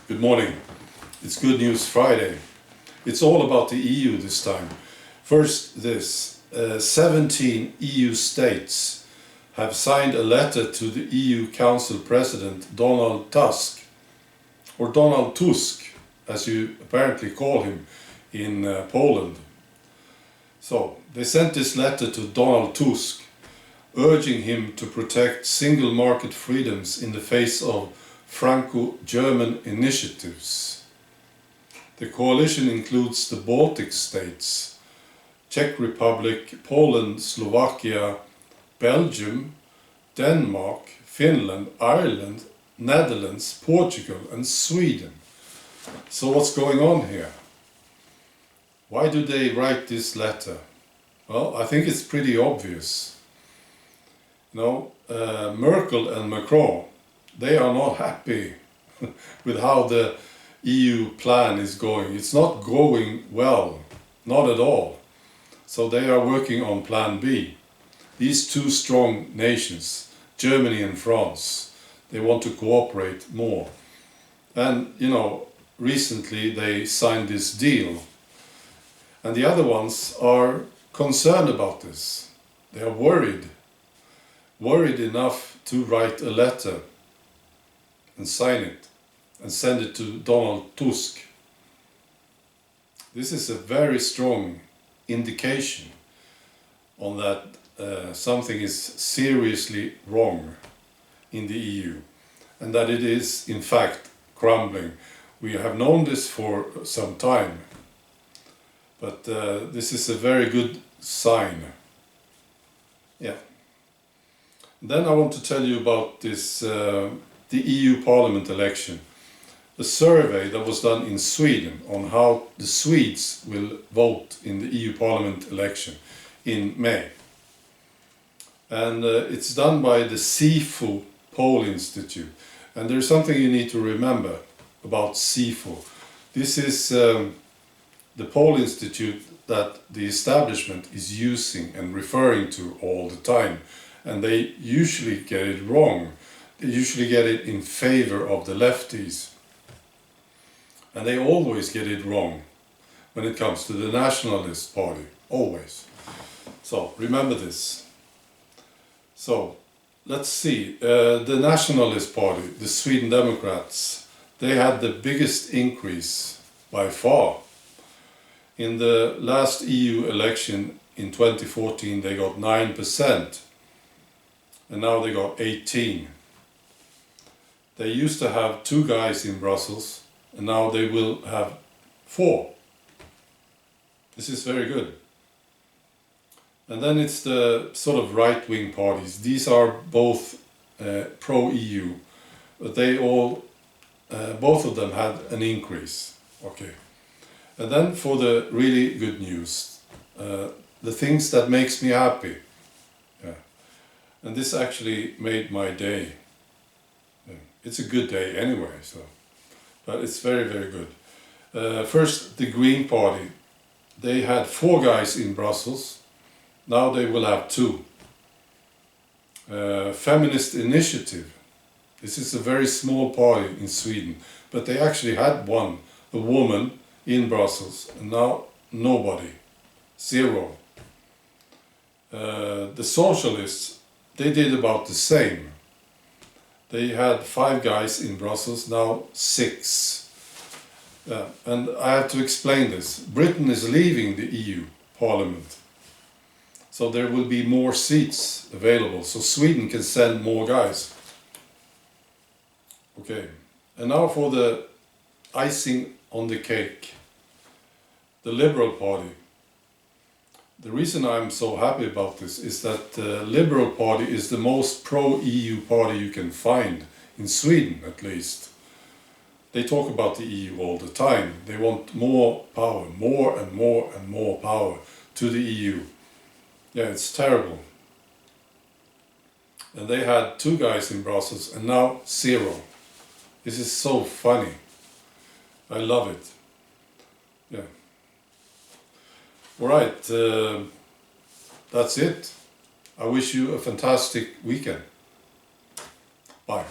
Good morning. It's Good News Friday. It's all about the EU this time. First this, 17 EU states have signed a letter to the EU Council President Donald Tusk, or Donald Tusk, as you apparently call him in Poland. So, they sent this letter to Donald Tusk, urging him to protect single market freedoms in the face of Franco-German initiatives. The coalition includes the Baltic states, Czech Republic, Poland, Slovakia, Belgium, Denmark, Finland, Ireland, Netherlands, Portugal and Sweden. So what's going on here? Why do they write this letter? Well, I think it's pretty obvious. Merkel and Macron, they are not happy with how the EU plan is going. It's not going well, not at all. So they are working on plan B. These two strong nations, Germany and France, they want to cooperate more. And, recently they signed this deal. And the other ones are concerned about this. They are worried enough to write a letter and sign it and send it to Donald Tusk. This is a very strong indication on that something is seriously wrong in the EU and that it is in fact crumbling. We have known this for some time, but this is a very good sign. Yeah. Then I want to tell you about this the EU Parliament election. The survey that was done in Sweden on how the Swedes will vote in the EU Parliament election in May. And it's done by the SIFO Poll Institute. And there's something you need to remember about SIFO. This is the poll institute that the establishment is using and referring to all the time. And they usually get it wrong. They usually get it in favor of the lefties. And they always get it wrong when it comes to the Nationalist Party. Always. So, remember this. So, let's see. The Nationalist Party, the Sweden Democrats, they had the biggest increase by far. In the last EU election in 2014, they got 9%. And now they got 18%. They used to have 2 guys in Brussels, and now they will have 4. This is very good. And then it's the sort of right-wing parties. These are both pro-EU, but they all, both of them had an increase. Okay. And then for the really good news, the things that makes me happy. Yeah. And this actually made my day. It's a good day anyway, but it's very, very good. First, the Green Party. They had 4 guys in Brussels. Now they will have 2. Feminist Initiative. This is a very small party in Sweden, but they actually had one, a woman in Brussels, and now nobody. 0. The Socialists, they did about the same. They had 5 guys in Brussels, now 6. And I have to explain this. Britain is leaving the EU Parliament. So there will be more seats available, so Sweden can send more guys. Okay, and now for the icing on the cake. The Liberal Party. The reason I'm so happy about this is that the Liberal Party is the most pro-EU party you can find, in Sweden at least. They talk about the EU all the time. They want more power, more and more and more power to the EU. Yeah, it's terrible. And they had 2 guys in Brussels and now 0. This is so funny. I love it. Yeah. Alright, that's it. I wish you a fantastic weekend. Bye.